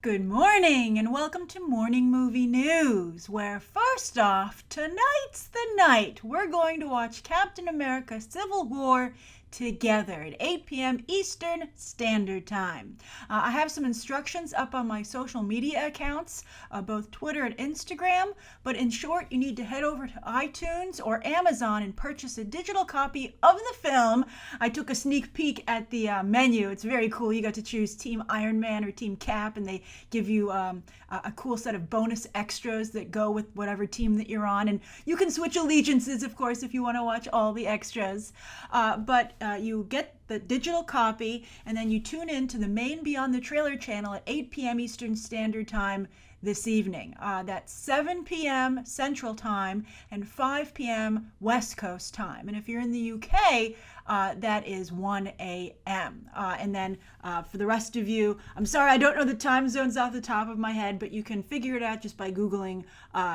Good morning and welcome to Morning Movie News, where first off, tonight's the night we're going to watch Captain America Civil War together at 8 p.m. Eastern Standard Time. I have some instructions up on my social media accounts, both Twitter and Instagram, but in short, you need to head over to iTunes or Amazon and purchase a digital copy of the film. I took a sneak peek at the menu. It's very cool. You got to choose Team Iron Man or Team Cap, and they give you a cool set of bonus extras that go with whatever team that you're on. And you can switch allegiances, of course, if you want to watch all the extras. But you get the digital copy, and then you tune in to the main Beyond the Trailer channel at 8 p.m. Eastern Standard Time this evening. That's 7 p.m. Central Time and 5 p.m. West Coast Time. And if you're in the UK, that is 1 a.m. And then for the rest of you, I'm sorry, I don't know the time zones off the top of my head, but you can figure it out just by Googling.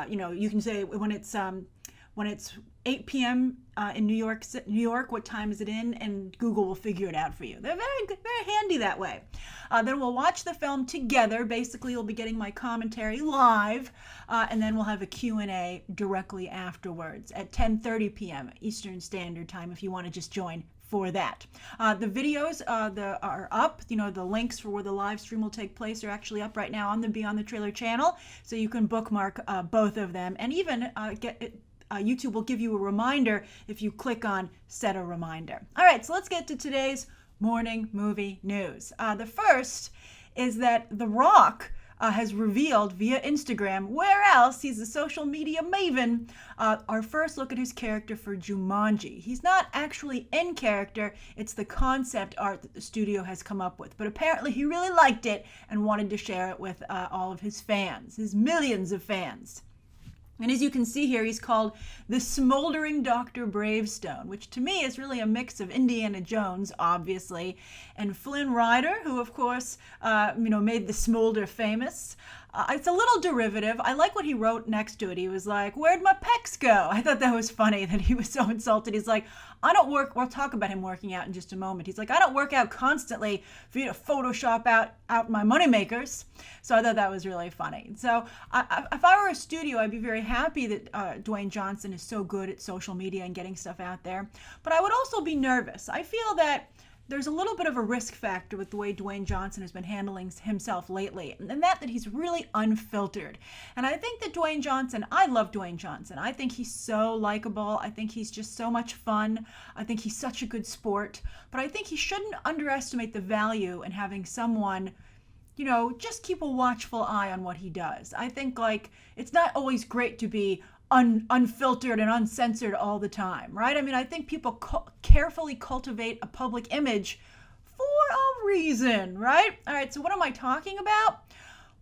You can say when it's 8 p.m. In New York, what time is it in? And Google will figure it out for you. They're very good, very handy that way. Then we'll watch the film together. Basically, you'll be getting my commentary live, and then we'll have a Q&A directly afterwards at 10:30 p.m. Eastern Standard Time if you want to just join for that. The videos are up. The links for where the live stream will take place are actually up right now on the Beyond the Trailer channel, so you can bookmark both of them, and even YouTube will give you a reminder if you click on Set a Reminder. All right, so let's get to today's morning movie news. The first is that The Rock has revealed via Instagram, where else he's a social media maven, our first look at his character for Jumanji. He's not actually in character, it's the concept art that the studio has come up with. But apparently he really liked it and wanted to share it with all of his fans, his millions of fans. And as you can see here, he's called the Smoldering Dr. Bravestone, which to me is really a mix of Indiana Jones, obviously, and Flynn Rider, who, of course, made the smolder famous. It's a little derivative. I like what he wrote next to it. He was like, "Where'd my pecs go?" I thought that was funny that he was so insulted. He's like, "I don't work," we'll talk about him working out in just a moment. He's like, "I don't work out constantly for you to Photoshop out my moneymakers." So I thought that was really funny. So if I were a studio, I'd be very happy that Dwayne Johnson is so good at social media and getting stuff out there. But I would also be nervous. I feel that there's a little bit of a risk factor with the way Dwayne Johnson has been handling himself lately, and that he's really unfiltered. And I think that Dwayne Johnson, I love Dwayne Johnson. I think he's so likable. I think he's just so much fun. I think he's such a good sport. But I think he shouldn't underestimate the value in having someone, just keep a watchful eye on what he does. I think, it's not always great to be unfiltered and uncensored all the time, right? I mean, I think people carefully cultivate a public image for a reason, right? All right, so what am I talking about?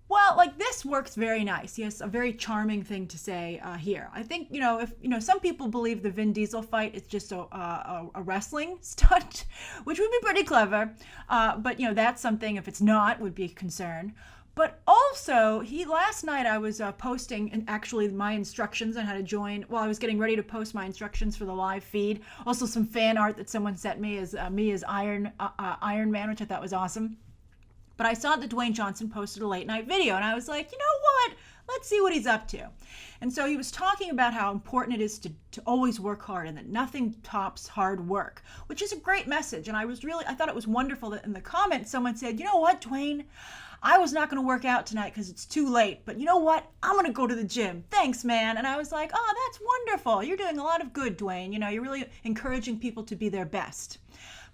Well, this works very nice. He has a very charming thing to say here. I think, if some people believe the Vin Diesel fight is just a wrestling stunt, which would be pretty clever. But that's something, if it's not, would be a concern. But also, last night I was posting actually my instructions on how to join. Well, I was getting ready to post my instructions for the live feed. Also, some fan art that someone sent me as me as Iron Man, which I thought was awesome. But I saw that Dwayne Johnson posted a late night video, and I was like, you know what? Let's see what he's up to. And so he was talking about how important it is to always work hard and that nothing tops hard work, which is a great message. And I thought it was wonderful that in the comments someone said, "You know what, Dwayne? I was not going to work out tonight because it's too late, but you know what? I'm going to go to the gym. Thanks, man." And I was like, "Oh, that's wonderful. You're doing a lot of good, Dwayne. You're really encouraging people to be their best."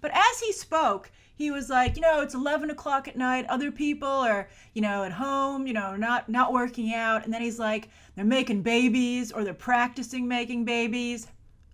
But as he spoke, he was like, it's 11 o'clock at night. Other people are, at home, not working out. And then he's like, they're making babies or they're practicing making babies.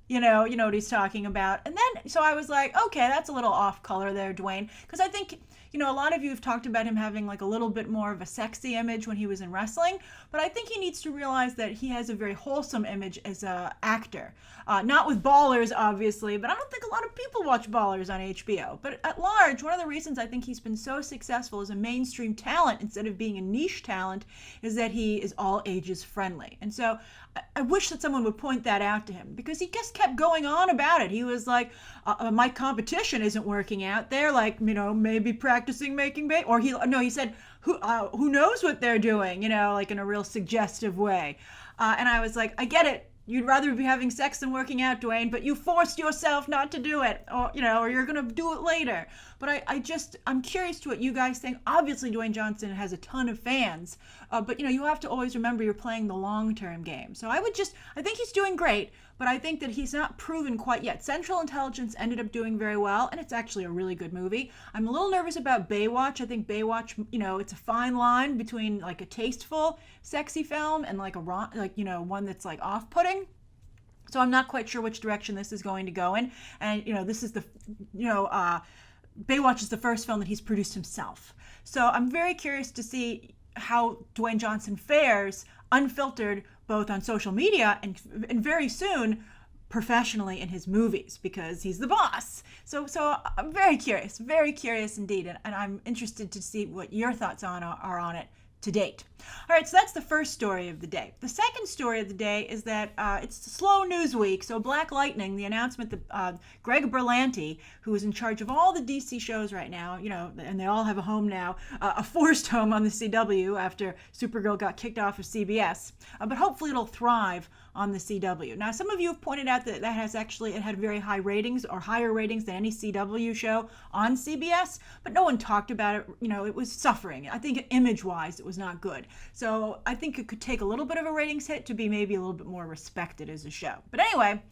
You know what he's talking about. And then, so I was like, okay, that's a little off color there, Dwayne. Because I think, a lot of you have talked about him having a little bit more of a sexy image when he was in wrestling. But I think he needs to realize that he has a very wholesome image as an actor. Not with Ballers, obviously, but I don't think a lot of people watch Ballers on HBO. But at large, one of the reasons I think he's been so successful as a mainstream talent instead of being a niche talent is that he is all ages friendly. And so I wish that someone would point that out to him, because he just kept going on about it. He was like, my competition isn't working out. They're maybe practicing practicing making baby? Or he said, who knows what they're doing, like in a real suggestive way. And I was like, I get it. You'd rather be having sex than working out, Dwayne, but you forced yourself not to do it, or you're going to do it later. But I'm curious to what you guys think. Obviously, Dwayne Johnson has a ton of fans, but you have to always remember you're playing the long-term game. So I think he's doing great, but I think that he's not proven quite yet. Central Intelligence ended up doing very well, and it's actually a really good movie. I'm a little nervous about Baywatch. I think Baywatch, it's a fine line between like a tasteful, sexy film and like one that's like off-putting. So I'm not quite sure which direction this is going to go in. And, this is Baywatch is the first film that he's produced himself. So I'm very curious to see how Dwayne Johnson fares unfiltered, both on social media and very soon professionally in his movies, because he's the boss. So I'm very curious indeed. And I'm interested to see what your thoughts are on it to date. All right, so that's the first story of the day. The second story of the day is that it's slow news week. So Black Lightning, the announcement that Greg Berlanti, who is in charge of all the DC shows right now, and they all have a home now, a forced home on the CW after Supergirl got kicked off of CBS, but hopefully it'll thrive on the CW. Now, some of you have pointed out that it had very high ratings, or higher ratings than any CW show on CBS, but no one talked about it. It was suffering. I think image-wise, it was not good. So I think it could take a little bit of a ratings hit to be maybe a little bit more respected as a show. But anyway,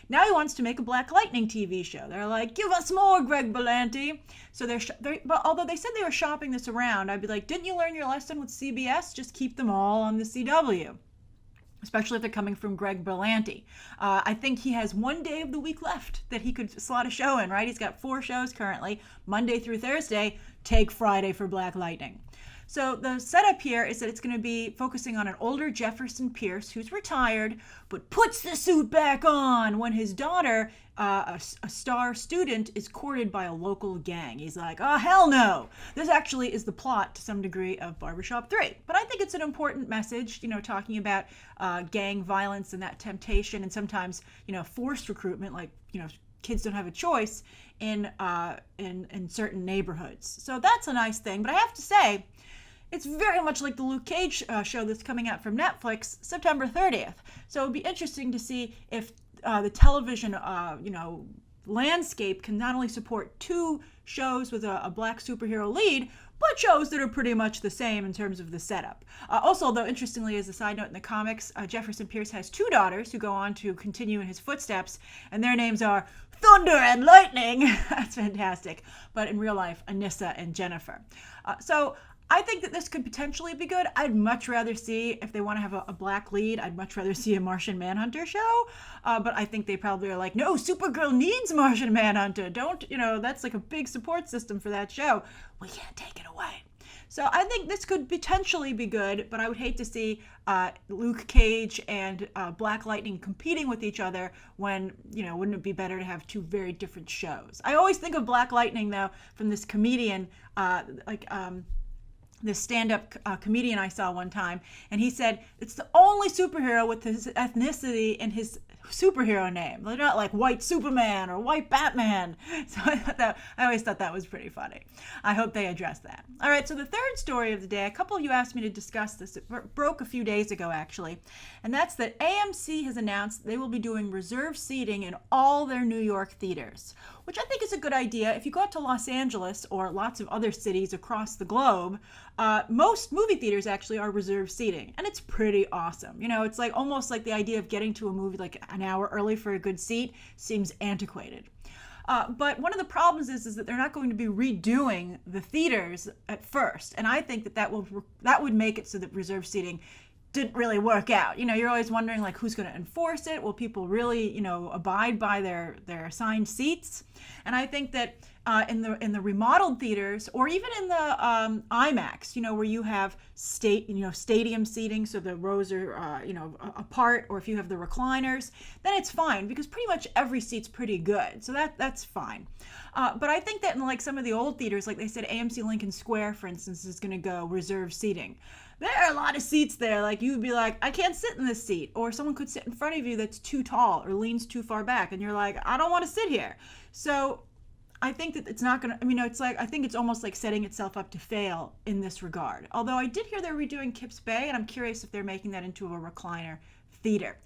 now he wants to make a Black Lightning TV show. They're like, give us more, Greg Berlanti. So but although they said they were shopping this around, I'd be like, didn't you learn your lesson with CBS? Just keep them all on the CW. Especially if they're coming from Greg Berlanti. I think he has one day of the week left that he could slot a show in, right? He's got 4 shows currently, Monday through Thursday. Take Friday for Black Lightning. So the setup here is that it's going to be focusing on an older Jefferson Pierce who's retired, but puts the suit back on when his daughter, a star student, is courted by a local gang. He's like, oh, hell no. This actually is the plot to some degree of Barbershop 3. But I think it's an important message, talking about gang violence and that temptation and sometimes, forced recruitment, like, kids don't have a choice in certain neighborhoods. So that's a nice thing. But I have to say, it's very much like the Luke Cage show that's coming out from Netflix September 30th. So it would be interesting to see if the television, landscape can not only support 2 shows with a black superhero lead, but shows that are pretty much the same in terms of the setup. Also, though, interestingly, as a side note in the comics, Jefferson Pierce has 2 daughters who go on to continue in his footsteps, and their names are Thunder and Lightning. That's fantastic. But in real life, Anissa and Jennifer. So I think that this could potentially be good. I'd much rather see, if they want to have a black lead, I'd much rather see a Martian Manhunter show. But I think they probably are like, no, Supergirl needs Martian Manhunter. That's like a big support system for that show. We can't take it away. So I think this could potentially be good, but I would hate to see Luke Cage and Black Lightning competing with each other when, wouldn't it be better to have 2 very different shows? I always think of Black Lightning, though, from this comedian, this stand-up comedian I saw one time, and he said it's the only superhero with his ethnicity in his superhero name. They're not like white Superman or white Batman. So I always thought that was pretty funny. I hope they address that. All right, so the third story of the day, a couple of you asked me to discuss this. It broke a few days ago, actually, and that's that AMC has announced they will be doing reserved seating in all their New York theaters, which I think is a good idea. If you go out to Los Angeles or lots of other cities across the globe, most movie theaters actually are reserved seating, and it's pretty awesome. It's like almost like the idea of getting to a movie like an hour early for a good seat seems antiquated. But one of the problems is that they're not going to be redoing the theaters at first, and I think that would make it so that reserved seating didn't really work out. You're always wondering, like, who's going to enforce it? Will people really, abide by their assigned seats? And I think that in the remodeled theaters, or even in the IMAX, where you have stadium seating, so the rows are apart, or if you have the recliners, then it's fine because pretty much every seat's pretty good. So that's fine. But I think that in like some of the old theaters, like they said, AMC Lincoln Square, for instance, is going to go reserved seating. There are a lot of seats there. Like, you'd be like, I can't sit in this seat. Or someone could sit in front of you that's too tall or leans too far back. And you're like, I don't want to sit here. So I think that it's not going to, I mean, it's like, I think it's almost like setting itself up to fail in this regard. Although I did hear they're redoing Kips Bay, and I'm curious if they're making that into a recliner theater.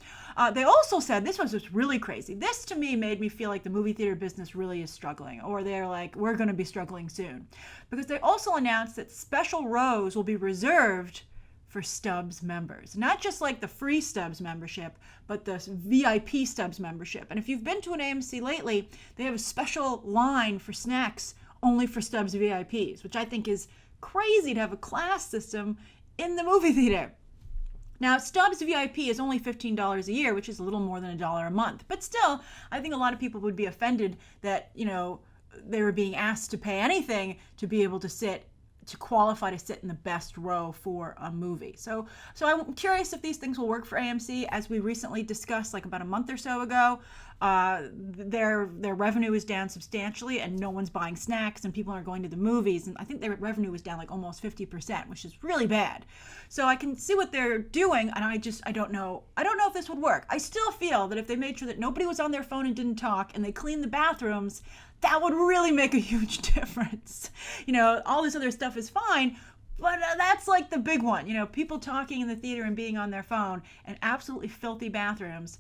They also said, this was just really crazy. This to me made me feel like the movie theater business really is struggling, or they're like, we're going to be struggling soon. Because they also announced that special rows will be reserved for Stubbs members. Not just like the free Stubbs membership, but the VIP Stubbs membership. And if you've been to an AMC lately, they have a special line for snacks only for Stubbs VIPs, which I think is crazy to have a class system in the movie theater. Now, Stubbs VIP is only $15 a year, which is a little more than $1 a month. But still, I think a lot of people would be offended that, they were being asked to pay anything to be able to qualify to sit in the best row for a movie. So I'm curious if these things will work for AMC. As we recently discussed, like about a month or so ago, their revenue is down substantially, and no one's buying snacks, and people aren't going to the movies. And I think their revenue was down like almost 50%, which is really bad. So I can see what they're doing, and I don't know if this would work. I still feel that if they made sure that nobody was on their phone and didn't talk, and they cleaned the bathrooms, that would really make a huge difference. All this other stuff is fine, but that's like the big one. People talking in the theater and being on their phone, and absolutely filthy bathrooms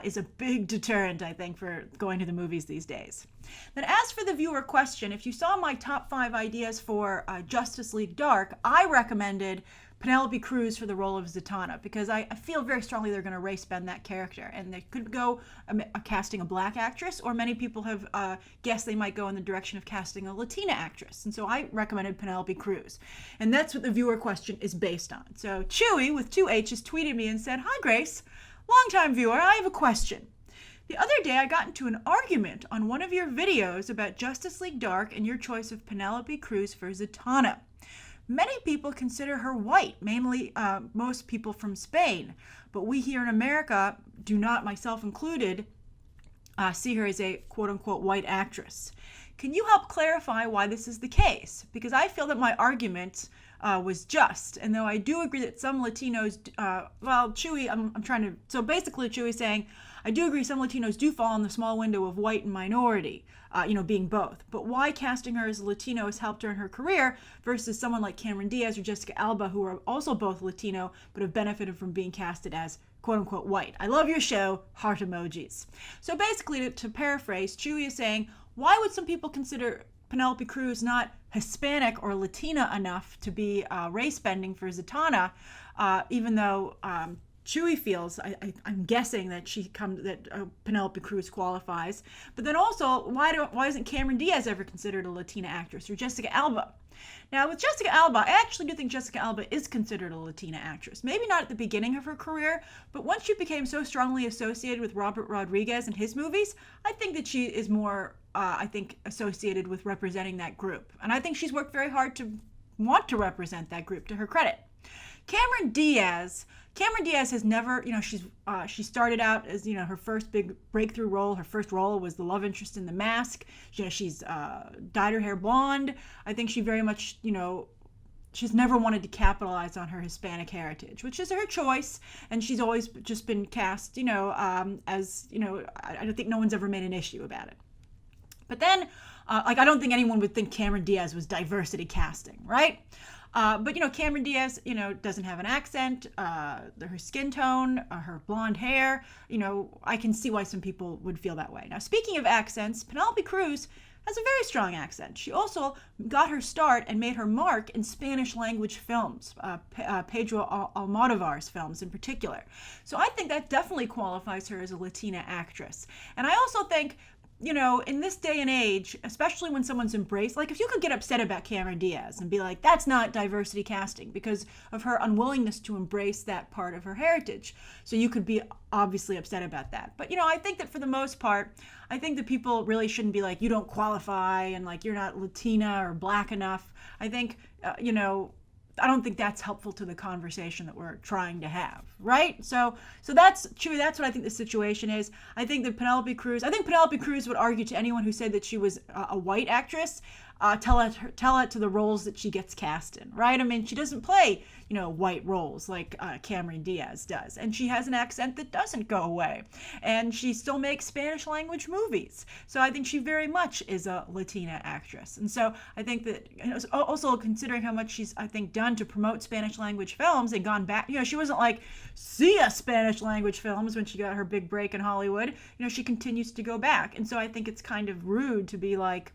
is a big deterrent, I think, for going to the movies these days. Then as for the viewer question, if you saw my top 5 ideas for Justice League Dark, I recommended Penelope Cruz for the role of Zatanna, because I feel very strongly they're going to race bend that character, and they could go casting a black actress, or many people have guessed they might go in the direction of casting a Latina actress, and so I recommended Penelope Cruz, and that's what the viewer question is based on. So Chewy with 2 H's tweeted me and said, "Hi Grace, longtime viewer, I have a question. The other day I got into an argument on one of your videos about Justice League Dark and your choice of Penelope Cruz for Zatanna. Many people consider her white, mainly most people from Spain, but we here in America do not, myself included, see her as a quote-unquote white actress. Can you help clarify why this is the case? Because I feel that my argument was just, and though I do agree that some Latinos, Chewy, so basically Chewy's saying, I do agree some Latinos do fall in the small window of white and minority, being both. But why casting her as a Latino has helped her in her career versus someone like Cameron Diaz or Jessica Alba, who are also both Latino, but have benefited from being casted as quote-unquote white. I love your show, heart emojis. So basically, to paraphrase, Chewy is saying, why would some people consider Penelope Cruz not Hispanic or Latina enough to be race-bending for Zatanna, even though Chewy feels, I'm guessing that Penelope Cruz qualifies. But then also, why isn't Cameron Diaz ever considered a Latina actress, or Jessica Alba? Now, with Jessica Alba, I actually do think Jessica Alba is considered a Latina actress. Maybe not at the beginning of her career, but once she became so strongly associated with Robert Rodriguez and his movies, I think that she is more, associated with representing that group. And I think she's worked very hard to want to represent that group, to her credit. Cameron Diaz has never, she started out as, her first big breakthrough role. Her first role was the love interest in The Mask. She's dyed her hair blonde. I think she very much, she's never wanted to capitalize on her Hispanic heritage, which is her choice. And she's always just been cast, as, I don't think no one's ever made an issue about it. But then, I don't think anyone would think Cameron Diaz was diversity casting, right? But Cameron Diaz, doesn't have an accent, her skin tone, her blonde hair, I can see why some people would feel that way. Now, speaking of accents, Penelope Cruz has a very strong accent. She also got her start and made her mark in Spanish language films, Pedro Almodovar's films in particular. So I think that definitely qualifies her as a Latina actress. And I also think, in this day and age, especially when someone's embraced, like if you could get upset about Cameron Diaz and be like, that's not diversity casting because of her unwillingness to embrace that part of her heritage. So you could be obviously upset about that. But, I think that for the most part, I think that people really shouldn't be like, you don't qualify and like you're not Latina or black enough. I think, I don't think that's helpful to the conversation that we're trying to have, right? So that's true. That's what I think the situation is. I think Penelope Cruz would argue to anyone who said that she was a white actress. tell it to the roles that she gets cast in, right? I mean, she doesn't play, white roles like Cameron Diaz does. And she has an accent that doesn't go away. And she still makes Spanish language movies. So I think she very much is a Latina actress. And so I think that, also considering how much she's, I think, done to promote Spanish language films and gone back, she wasn't like, see a Spanish language films when she got her big break in Hollywood. She continues to go back. And so I think it's kind of rude to be like,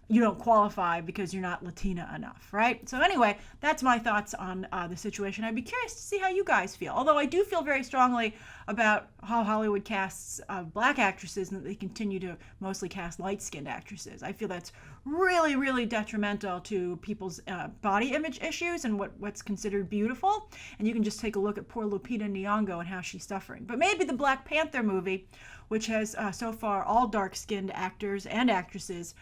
you don't qualify because you're not Latina enough, right? So anyway, that's my thoughts on the situation. I'd be curious to see how you guys feel. Although I do feel very strongly about how Hollywood casts black actresses and that they continue to mostly cast light-skinned actresses. I feel that's really, really detrimental to people's body image issues and what's considered beautiful. And you can just take a look at poor Lupita Nyong'o and how she's suffering. But maybe the Black Panther movie, which has so far all dark-skinned actors and actresses,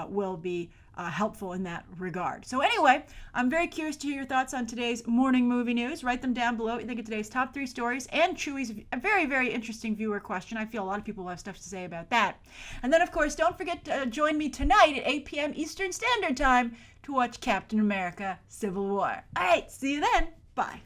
will be helpful in that regard. So anyway, I'm very curious to hear your thoughts on today's morning movie news. Write them down below what you think of today's top 3 stories and Chewy's very, very interesting viewer question. I feel a lot of people have stuff to say about that. And then, of course, don't forget to join me tonight at 8 p.m. Eastern Standard Time to watch Captain America: Civil War. All right, see you then. Bye.